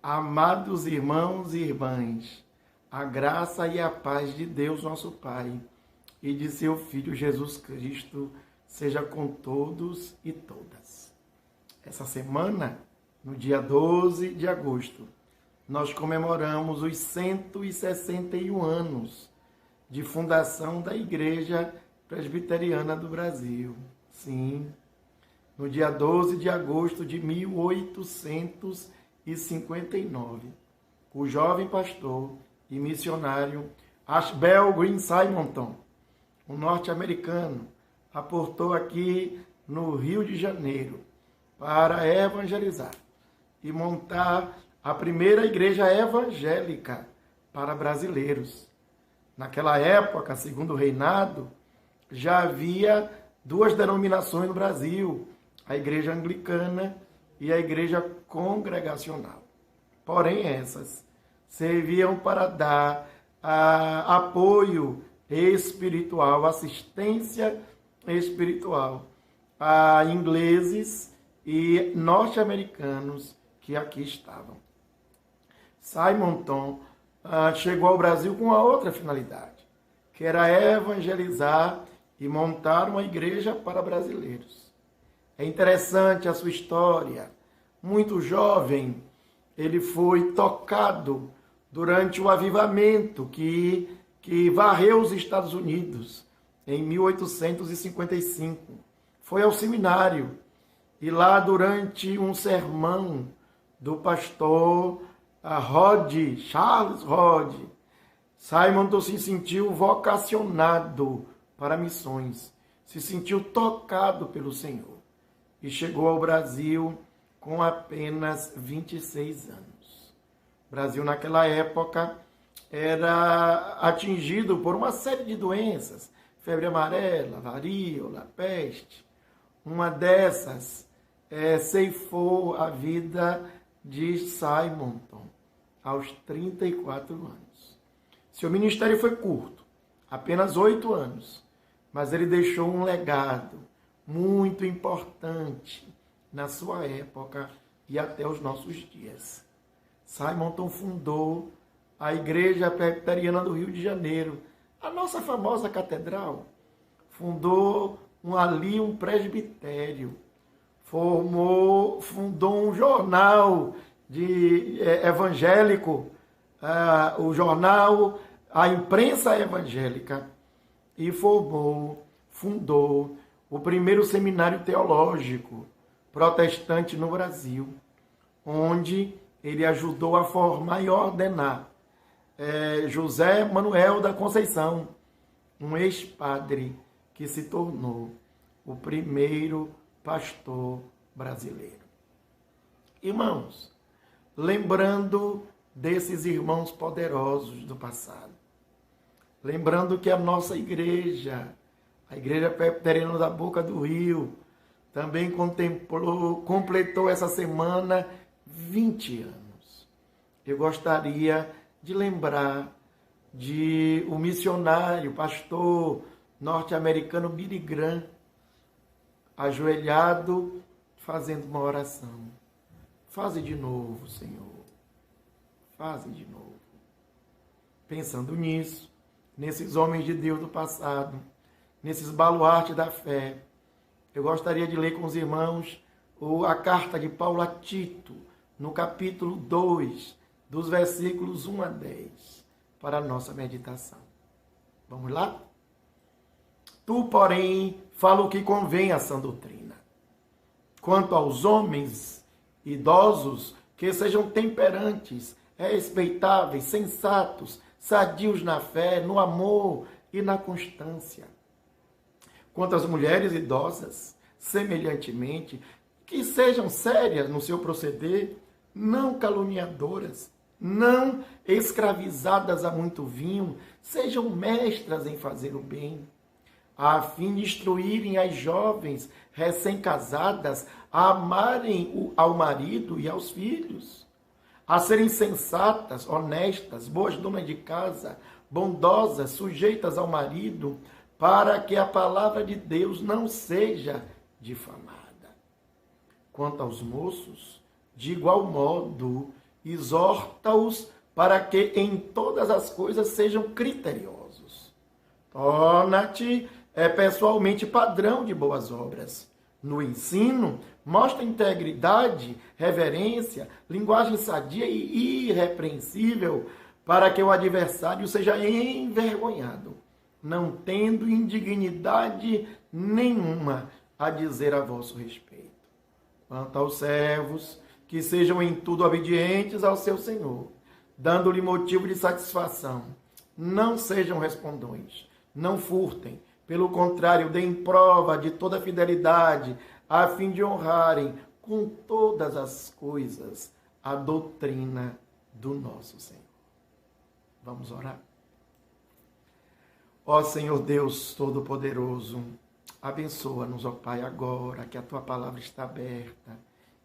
Amados irmãos e irmãs, a graça e a paz de Deus nosso Pai e de seu Filho Jesus Cristo seja com todos e todas. Essa semana, no dia 12 de agosto, nós comemoramos os 161 anos de fundação da Igreja Presbiteriana do Brasil. Sim, no dia 12 de agosto de 1859, o jovem pastor e missionário Ashbel Green Simonton, um norte-americano, aportou aqui no Rio de Janeiro para evangelizar e montar a primeira igreja evangélica para brasileiros. Naquela época, segundo o reinado, já havia duas denominações no Brasil, a igreja anglicana e a igreja congregacional. Porém, essas serviam para dar apoio espiritual, assistência espiritual a ingleses e norte-americanos que aqui estavam. Simonton chegou ao Brasil com uma outra finalidade, que era evangelizar e montar uma igreja para brasileiros. É interessante a sua história. Muito jovem, ele foi tocado durante o avivamento que varreu os Estados Unidos em 1855. Foi ao seminário e lá, durante um sermão do pastor Charles Rod, Simonton se sentiu vocacionado para missões, se sentiu tocado pelo Senhor e chegou ao Brasil com apenas 26 anos. O Brasil, naquela época, era atingido por uma série de doenças, febre amarela, varíola, peste. Uma dessas ceifou a vida de Simonton aos 34 anos. Seu ministério foi curto, apenas 8 anos, mas ele deixou um legado muito importante na sua época e até os nossos dias. Simonton fundou a Igreja Presbiteriana do Rio de Janeiro, a nossa famosa catedral. Fundou ali um presbitério, fundou um jornal evangélico, o jornal A Imprensa Evangélica, e fundou o primeiro seminário teológico protestante no Brasil, onde ele ajudou a formar e ordenar José Manuel da Conceição, um ex-padre que se tornou o primeiro pastor brasileiro. Irmãos, lembrando desses irmãos poderosos do passado, lembrando que a nossa igreja, a Igreja Presbiteriana da Boca do Rio, também completou essa semana 20 anos. Eu gostaria de lembrar de um missionário, pastor norte-americano Billy Graham, ajoelhado, fazendo uma oração. Faze de novo, Senhor. Faze de novo. Pensando nisso, nesses homens de Deus do passado, nesses baluartes da fé, eu gostaria de ler com os irmãos a carta de Paulo a Tito, no capítulo 2, dos versículos 1 a 10, para a nossa meditação. Vamos lá? Tu, porém, fala o que convém à sã doutrina. Quanto aos homens idosos, que sejam temperantes, respeitáveis, sensatos, sadios na fé, no amor e na constância. Quanto às mulheres idosas, semelhantemente, que sejam sérias no seu proceder, não caluniadoras, não escravizadas a muito vinho, sejam mestras em fazer o bem, a fim de instruírem as jovens recém-casadas a amarem ao marido e aos filhos, a serem sensatas, honestas, boas donas de casa, bondosas, sujeitas ao marido, para que a palavra de Deus não seja difamada. Quanto aos moços, de igual modo, exorta-os para que em todas as coisas sejam criteriosos. Torna-te pessoalmente padrão de boas obras. No ensino, mostra integridade, reverência, linguagem sadia e irrepreensível, para que o adversário seja envergonhado, não tendo indignidade nenhuma a dizer a vosso respeito. Quanto aos servos, que sejam em tudo obedientes ao seu Senhor, dando-lhe motivo de satisfação. Não sejam respondões, não furtem, pelo contrário, deem prova de toda fidelidade, a fim de honrarem com todas as coisas a doutrina do nosso Senhor. Vamos orar? Ó Senhor Deus Todo-Poderoso, abençoa-nos, ó Pai, agora que a Tua palavra está aberta.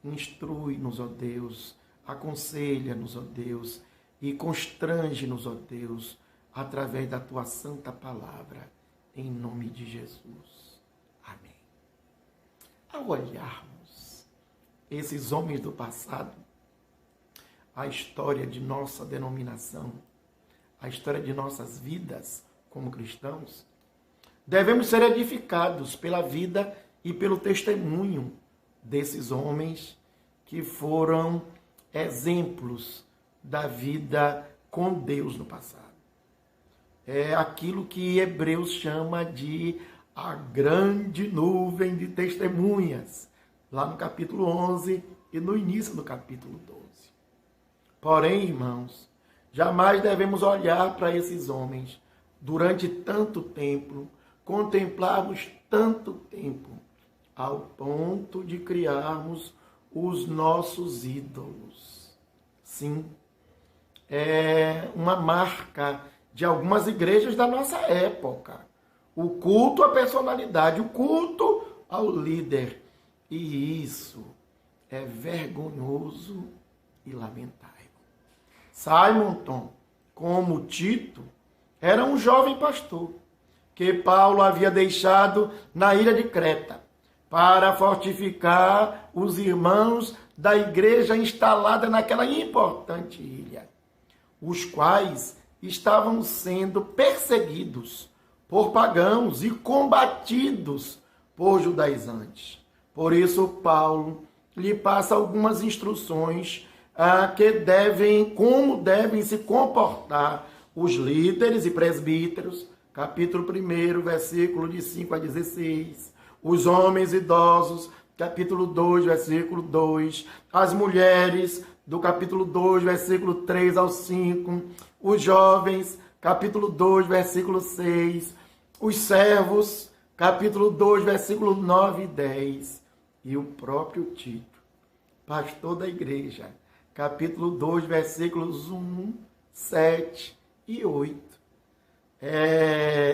Instrui-nos, ó Deus, aconselha-nos, ó Deus, e constrange-nos, ó Deus, através da Tua santa palavra, em nome de Jesus. Amém. Ao olharmos esses homens do passado, a história de nossa denominação, a história de nossas vidas como cristãos, devemos ser edificados pela vida e pelo testemunho desses homens que foram exemplos da vida com Deus no passado. É aquilo que Hebreus chama de a grande nuvem de testemunhas, lá no capítulo 11 e no início do capítulo 12. Porém, irmãos, jamais devemos olhar para esses homens durante tanto tempo, contemplarmos tanto tempo, ao ponto de criarmos os nossos ídolos. Sim, é uma marca de algumas igrejas da nossa época. O culto à personalidade, o culto ao líder. E isso é vergonhoso e lamentável. Simonton, como Tito, era um jovem pastor que Paulo havia deixado na ilha de Creta para fortificar os irmãos da igreja instalada naquela importante ilha, os quais estavam sendo perseguidos por pagãos e combatidos por judaizantes. Por isso, Paulo lhe passa algumas instruções como devem se comportar os líderes e presbíteros, capítulo 1, versículo de 5 a 16, os homens idosos, capítulo 2, versículo 2, as mulheres, do capítulo 2, versículo 3 ao 5, os jovens, capítulo 2, versículo 6, os servos, capítulo 2, versículo 9 e 10, e o próprio Tito, pastor da igreja, capítulo 2, versículos 1, 7 e 8.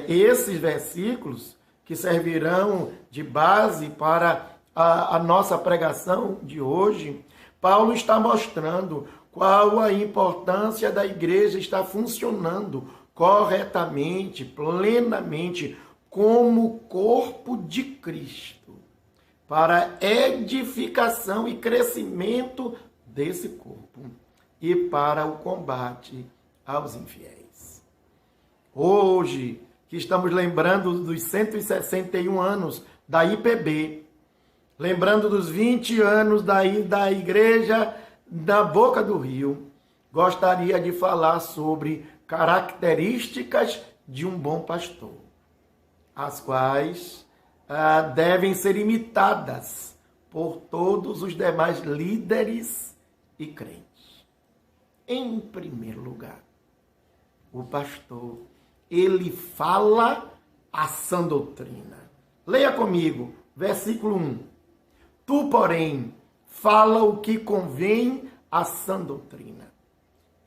Esses versículos que servirão de base para a nossa pregação de hoje, Paulo está mostrando qual a importância da igreja estar funcionando corretamente, plenamente, como corpo de Cristo, para edificação e crescimento desse corpo e para o combate aos infiéis. Hoje, que estamos lembrando dos 161 anos da IPB, lembrando dos 20 anos da Igreja da Boca do Rio, gostaria de falar sobre características de um bom pastor, as quais devem ser imitadas por todos os demais líderes e crentes. Em primeiro lugar, o pastor, ele fala a sã doutrina. Leia comigo, versículo 1. Tu, porém, fala o que convém à sã doutrina.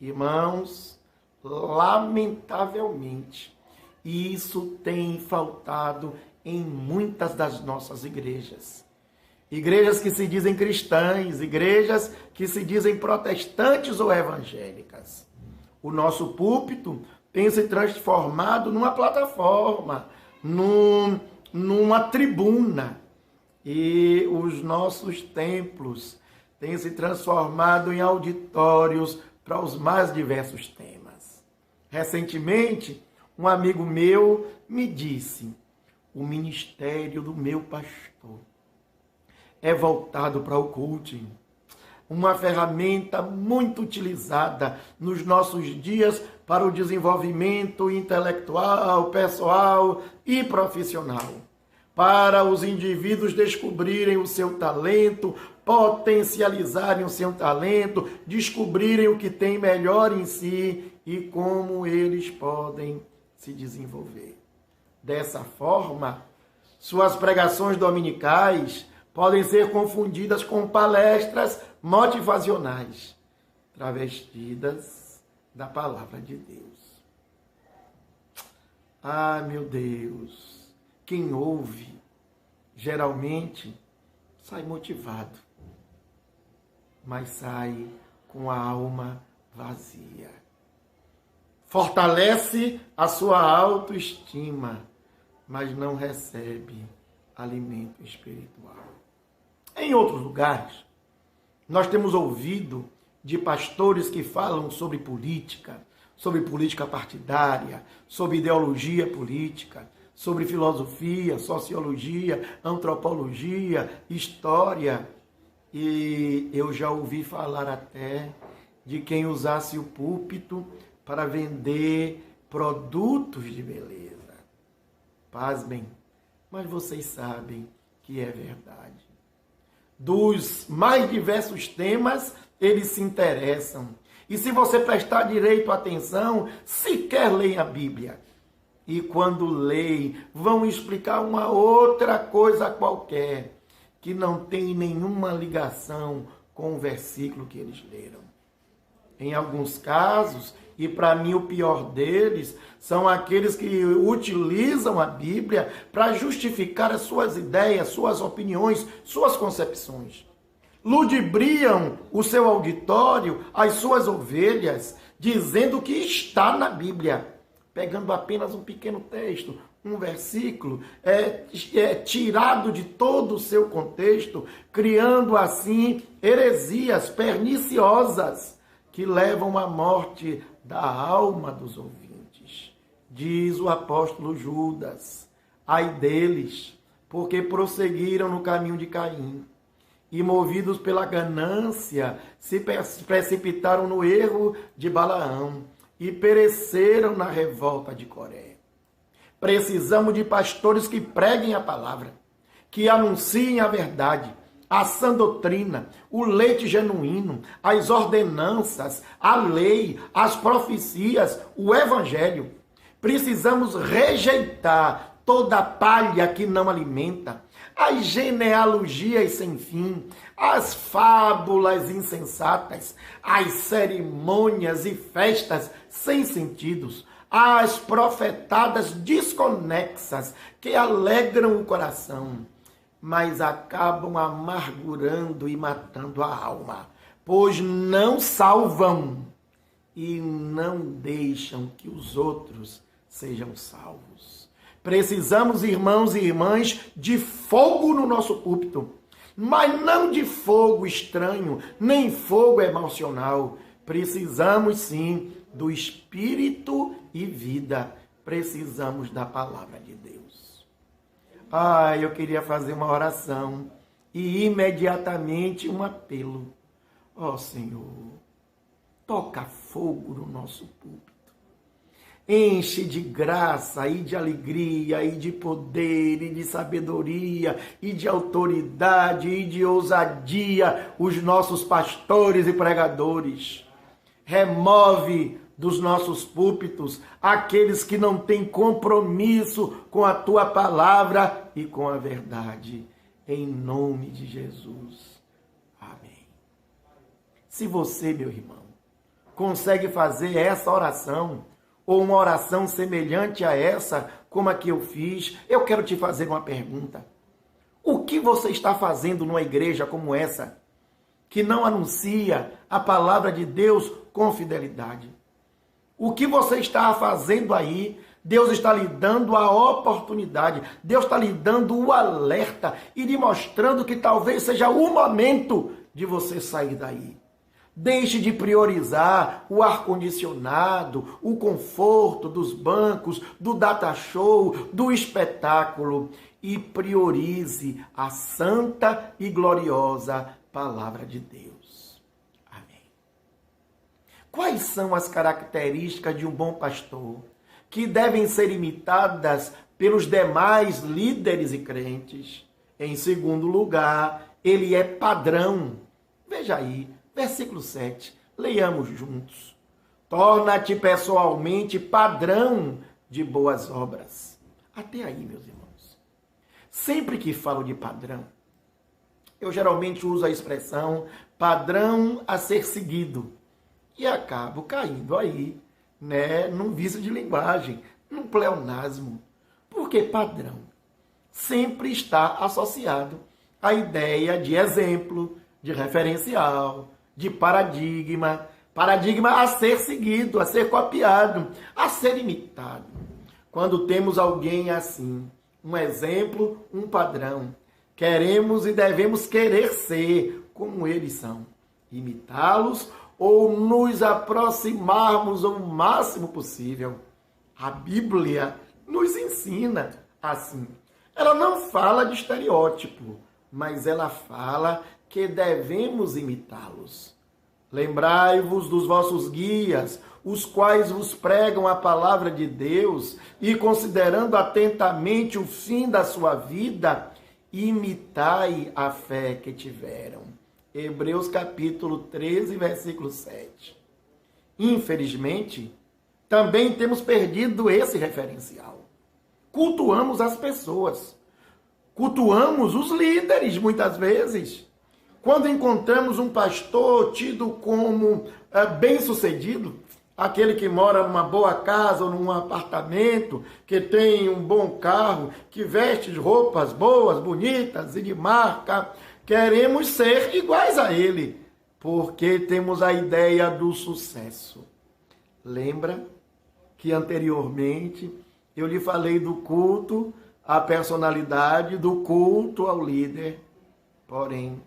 Irmãos, lamentavelmente, isso tem faltado em muitas das nossas igrejas. Igrejas que se dizem cristãs, igrejas que se dizem protestantes ou evangélicas. O nosso púlpito tem se transformado numa plataforma, numa tribuna. E os nossos templos tem se transformado em auditórios para os mais diversos temas. Recentemente, um amigo meu me disse: o ministério do meu pastor é voltado para o coaching, uma ferramenta muito utilizada nos nossos dias para o desenvolvimento intelectual, pessoal e profissional, para os indivíduos descobrirem o seu talento, potencializarem o seu talento, descobrirem o que tem melhor em si e como eles podem se desenvolver. Dessa forma, suas pregações dominicais podem ser confundidas com palestras motivacionais, travestidas da palavra de Deus. Ah, meu Deus! Quem ouve, geralmente, sai motivado, mas sai com a alma vazia. Fortalece a sua autoestima, mas não recebe alimento espiritual. Em outros lugares, nós temos ouvido de pastores que falam sobre política partidária, sobre ideologia política, sobre filosofia, sociologia, antropologia, história. E eu já ouvi falar até de quem usasse o púlpito para vender produtos de beleza. Pasmem, mas vocês sabem que é verdade. Dos mais diversos temas, eles se interessam. E se você prestar direito atenção, sequer leem a Bíblia. E quando leem, vão explicar uma outra coisa qualquer, que não tem nenhuma ligação com o versículo que eles leram. Em alguns casos, e para mim o pior deles, são aqueles que utilizam a Bíblia para justificar as suas ideias, suas opiniões, suas concepções. Ludibriam o seu auditório, as suas ovelhas, dizendo que está na Bíblia, pegando apenas um pequeno texto, um versículo, tirado de todo o seu contexto, criando assim heresias perniciosas que levam à morte da alma dos ouvintes. Diz o apóstolo Judas: ai deles, porque prosseguiram no caminho de Caim, e movidos pela ganância, se precipitaram no erro de Balaão, e pereceram na revolta de Coré. Precisamos de pastores que preguem a palavra, que anunciem a verdade, a sã doutrina, o leite genuíno, as ordenanças, a lei, as profecias, o evangelho. Precisamos rejeitar toda palha que não alimenta, as genealogias sem fim, as fábulas insensatas, as cerimônias e festas sem sentidos, as profetadas desconexas que alegram o coração, mas acabam amargurando e matando a alma, pois não salvam e não deixam que os outros sejam salvos. Precisamos, irmãos e irmãs, de fogo no nosso púlpito, mas não de fogo estranho, nem fogo emocional. Precisamos sim do Espírito e vida. Precisamos da palavra de Deus. Eu queria fazer uma oração e imediatamente um apelo. Senhor, toca fogo no nosso púlpito. Enche de graça e de alegria e de poder e de sabedoria e de autoridade e de ousadia os nossos pastores e pregadores. Remove dos nossos púlpitos aqueles que não têm compromisso com a tua palavra e com a verdade. Em nome de Jesus. Amém. Se você, meu irmão, consegue fazer essa oração, ou uma oração semelhante a essa, como a que eu fiz, eu quero te fazer uma pergunta. O que você está fazendo numa igreja como essa, que não anuncia a palavra de Deus com fidelidade? O que você está fazendo aí? Deus está lhe dando a oportunidade, Deus está lhe dando o alerta e lhe mostrando que talvez seja o momento de você sair daí. Deixe de priorizar o ar-condicionado, o conforto dos bancos, do data show, do espetáculo e priorize a santa e gloriosa Palavra de Deus. Amém. Quais são as características de um bom pastor que devem ser imitadas pelos demais líderes e crentes? Em segundo lugar, ele é padrão. Veja aí, versículo 7, leiamos juntos. Torna-te pessoalmente padrão de boas obras. Até aí, meus irmãos. Sempre que falo de padrão, eu geralmente uso a expressão padrão a ser seguido. E acabo caindo aí, num vício de linguagem, num pleonasmo. Porque padrão sempre está associado à ideia de exemplo, de referencial, de paradigma a ser seguido, a ser copiado, a ser imitado. Quando temos alguém assim, um exemplo, um padrão, queremos e devemos querer ser como eles são, imitá-los ou nos aproximarmos o máximo possível. A Bíblia nos ensina assim. Ela não fala de estereótipo, mas ela fala que devemos imitá-los. Lembrai-vos dos vossos guias, os quais vos pregam a palavra de Deus, e considerando atentamente o fim da sua vida, imitai a fé que tiveram. Hebreus capítulo 13, versículo 7. Infelizmente, também temos perdido esse referencial. Cultuamos as pessoas, cultuamos os líderes muitas vezes. Quando encontramos um pastor tido como bem-sucedido, aquele que mora numa boa casa ou num apartamento, que tem um bom carro, que veste roupas boas, bonitas e de marca, queremos ser iguais a ele, porque temos a ideia do sucesso. Lembra que anteriormente eu lhe falei do culto à personalidade, do culto ao líder? Porém,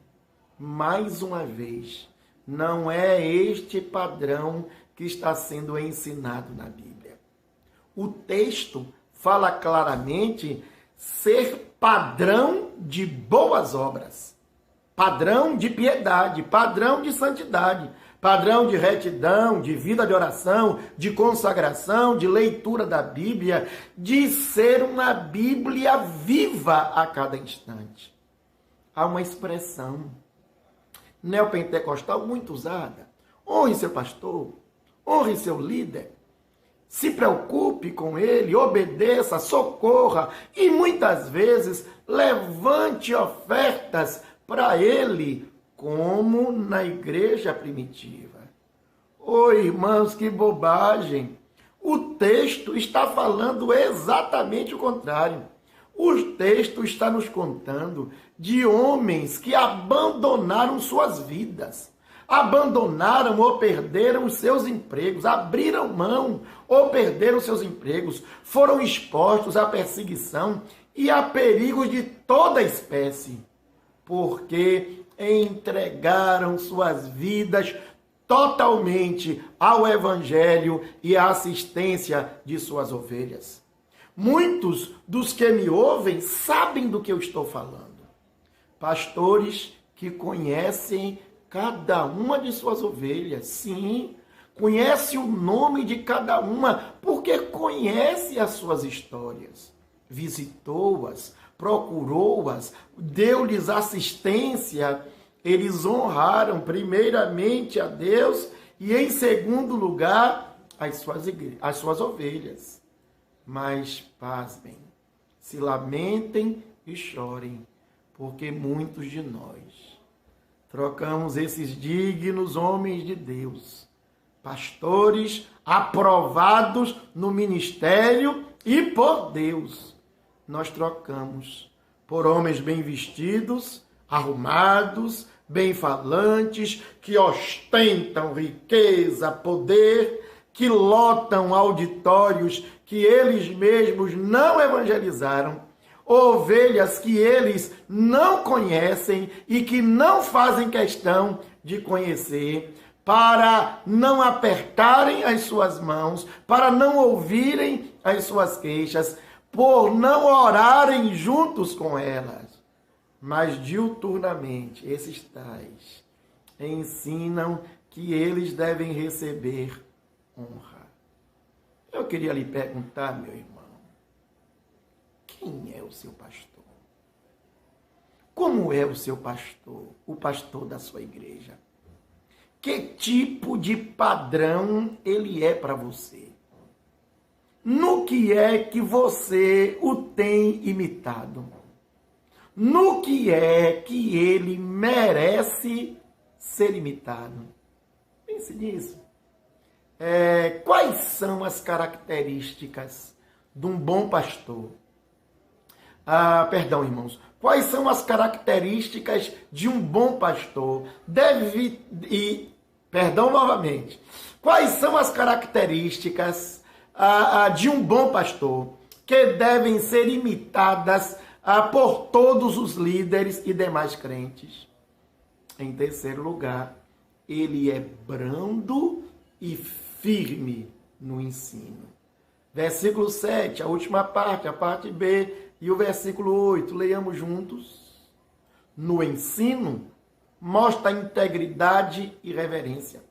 mais uma vez, não é este padrão que está sendo ensinado na Bíblia. O texto fala claramente ser padrão de boas obras, padrão de piedade, padrão de santidade, padrão de retidão, de vida de oração, de consagração, de leitura da Bíblia, de ser uma Bíblia viva a cada instante. Há uma expressão neopentecostal muito usada. Honre seu pastor, honre seu líder, se preocupe com ele, obedeça, socorra e muitas vezes levante ofertas para ele, como na igreja primitiva. Irmãos, que bobagem! O texto está falando exatamente o contrário. O texto está nos contando de homens que abandonaram suas vidas, abandonaram ou perderam os seus empregos, abriram mão ou perderam seus empregos, foram expostos à perseguição e a perigos de toda espécie, porque entregaram suas vidas totalmente ao Evangelho e à assistência de suas ovelhas. Muitos dos que me ouvem sabem do que eu estou falando. Pastores que conhecem cada uma de suas ovelhas, sim, conhece o nome de cada uma, porque conhece as suas histórias, visitou-as, procurou-as, deu-lhes assistência. Eles honraram primeiramente a Deus e, em segundo lugar, as suas ovelhas. Mas, pasmem, se lamentem e chorem, porque muitos de nós trocamos esses dignos homens de Deus, pastores aprovados no ministério e por Deus, nós trocamos por homens bem vestidos, arrumados, bem falantes, que ostentam riqueza, poder, que lotam auditórios que eles mesmos não evangelizaram, ovelhas que eles não conhecem e que não fazem questão de conhecer, para não apertarem as suas mãos, para não ouvirem as suas queixas, por não orarem juntos com elas. Mas diuturnamente, esses tais ensinam que eles devem receber honra. Eu queria lhe perguntar, meu irmão, quem é o seu pastor? Como é o seu pastor, o pastor da sua igreja? Que tipo de padrão ele é para você? No que é que você o tem imitado? No que é que ele merece ser imitado? Pense nisso. Quais são as características de um bom pastor? Perdão, irmãos. Quais são as características de um bom pastor? Perdão novamente. Quais são as características de um bom pastor que devem ser imitadas por todos os líderes e demais crentes? Em terceiro lugar, ele é brando e firme no ensino. Versículo 7, a última parte, a parte B, e o versículo 8, leiamos juntos. No ensino, mostra integridade e reverência.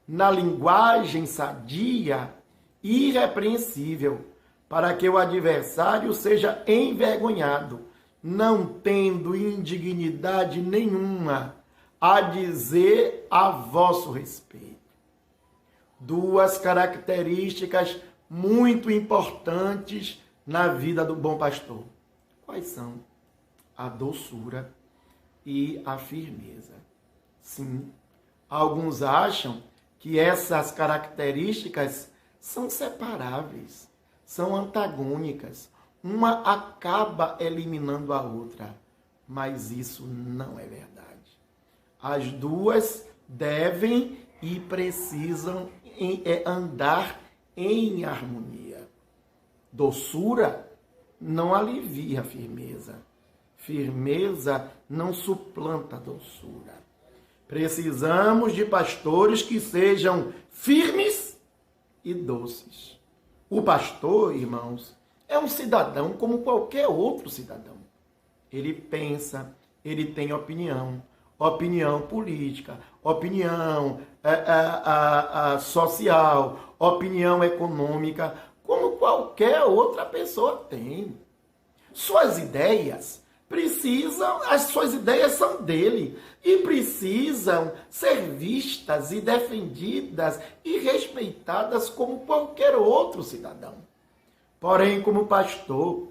Na linguagem sadia e irrepreensível, para que o adversário seja envergonhado, não tendo indignidade nenhuma a dizer a vosso respeito. Duas características muito importantes na vida do bom pastor. Quais são? A doçura e a firmeza. Sim, alguns acham que essas características são separáveis, são antagônicas. Uma acaba eliminando a outra, mas isso não é verdade. As duas devem e precisam andar em harmonia. Doçura não alivia a firmeza. Firmeza não suplanta a doçura. Precisamos de pastores que sejam firmes e doces. O pastor, irmãos, é um cidadão como qualquer outro cidadão. Ele pensa, ele tem opinião política, opinião social, opinião econômica, como qualquer outra pessoa tem. Suas ideias são dele e precisam ser vistas e defendidas e respeitadas como qualquer outro cidadão. Porém, como pastor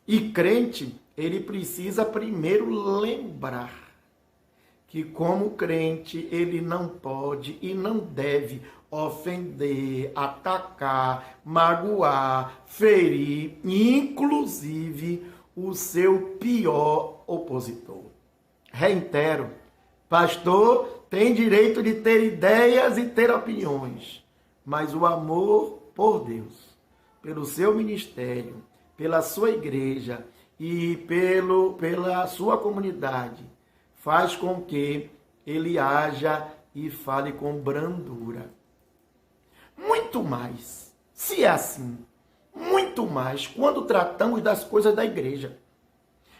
e crente, ele precisa primeiro lembrar que como crente ele não pode e não deve ofender, atacar, magoar, ferir, inclusive o seu pior opositor. Reitero, pastor tem direito de ter ideias e ter opiniões, mas o amor por Deus, pelo seu ministério, pela sua igreja e pela sua comunidade, faz com que ele haja e fale com brandura. Muito mais, se é assim, muito mais quando tratamos das coisas da igreja.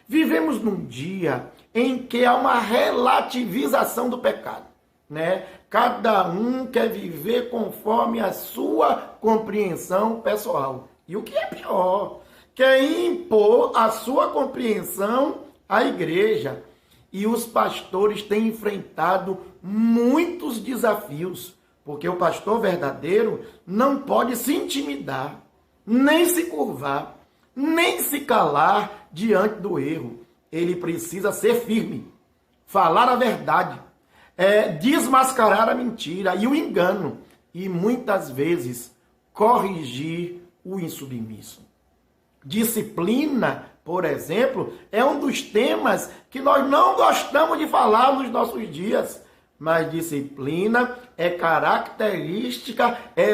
Vivemos num dia em que há uma relativização do pecado, né? Cada um quer viver conforme a sua compreensão pessoal. E o que é pior, quer impor a sua compreensão à igreja. E os pastores têm enfrentado muitos desafios, porque o pastor verdadeiro não pode se intimidar, nem se curvar, nem se calar diante do erro. Ele precisa ser firme, falar a verdade, desmascarar a mentira e o engano, e muitas vezes corrigir o insubmisso. Disciplina, por exemplo, é um dos temas que nós não gostamos de falar nos nossos dias. Mas disciplina é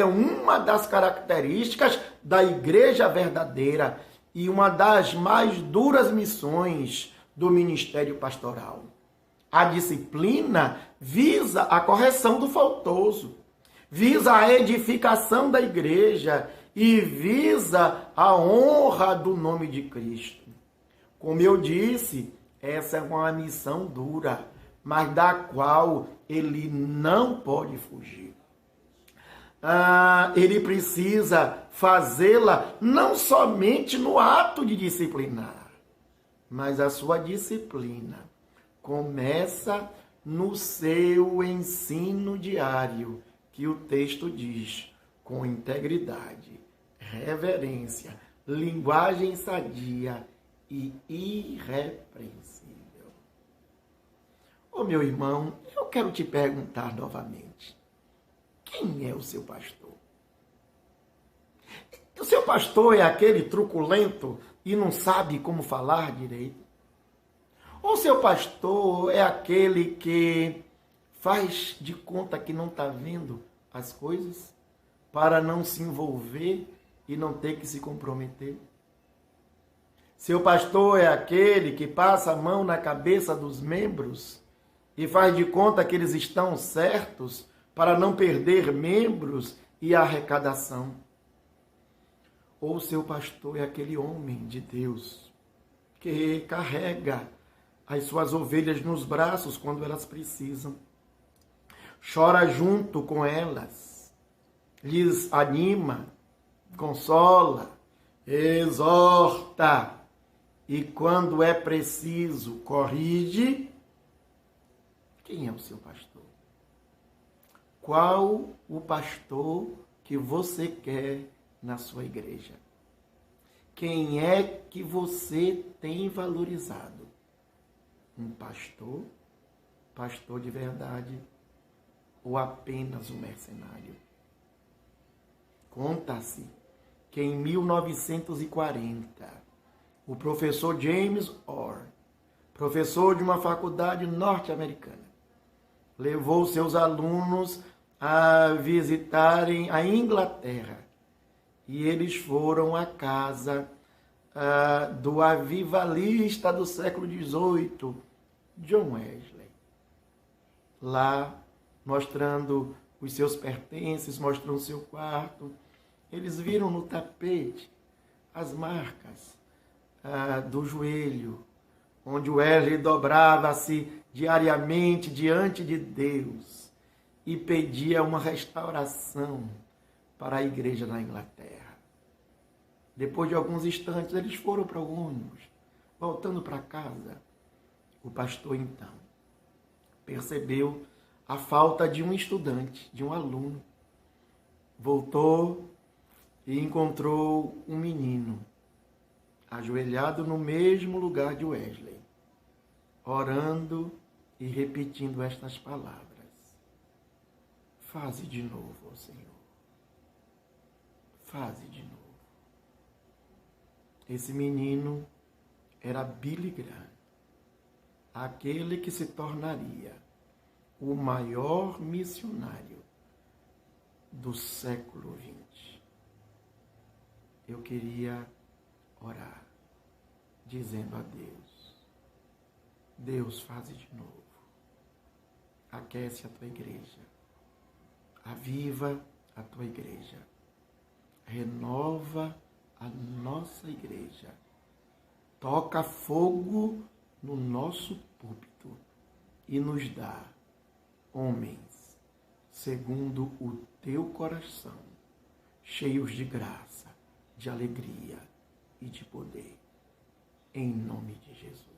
uma das características da igreja verdadeira. e uma das mais duras missões do ministério pastoral. A disciplina visa a correção do faltoso, visa a edificação da igreja e visa a honra do nome de Cristo. Como eu disse, essa é uma missão dura, mas da qual ele não pode fugir. Ele precisa fazê-la não somente no ato de disciplinar, mas a sua disciplina começa no seu ensino diário, que o texto diz, com integridade, reverência, linguagem sadia e irrepreensível. Ô meu irmão, eu quero te perguntar novamente, quem é o seu pastor? O seu pastor é aquele truculento e não sabe como falar direito? Ou o seu pastor é aquele que faz de conta que não está vendo as coisas para não se envolver e não ter que se comprometer? Seu pastor é aquele que passa a mão na cabeça dos membros e faz de conta que eles estão certos para não perder membros e arrecadação? Ou seu pastor é aquele homem de Deus que carrega as suas ovelhas nos braços quando elas precisam, chora junto com elas, lhes anima, consola, exorta e, quando é preciso, corrige? Quem é o seu pastor? Qual o pastor que você quer na sua igreja? Quem é que você tem valorizado? Um pastor? Pastor de verdade? Ou apenas um mercenário? Conta-se que em 1940, o professor James Orr, professor de uma faculdade norte-americana, levou seus alunos a visitarem a Inglaterra. E eles foram à casa do avivalista do século XVIII, John Wesley. Lá, mostrando os seus pertences, mostrando o seu quarto, eles viram no tapete as marcas do joelho, onde Wesley dobrava-se diariamente diante de Deus e pedia uma restauração para a igreja da Inglaterra. Depois de alguns instantes, eles foram para o ônibus, voltando para casa. O pastor, então, percebeu a falta de um estudante, de um aluno. Voltou e encontrou um menino, ajoelhado no mesmo lugar de Wesley, orando e repetindo estas palavras: faze de novo, ó Senhor. Faze de novo. Esse menino era Billy Graham, aquele que se tornaria o maior missionário do século XX. Eu queria orar, dizendo a Deus: Deus, faze de novo. Aquece a tua igreja. Aviva a tua igreja. Renova a nossa igreja. Toca fogo no nosso púlpito e nos dá homens segundo o teu coração, cheios de graça, de alegria e de poder. Em nome de Jesus.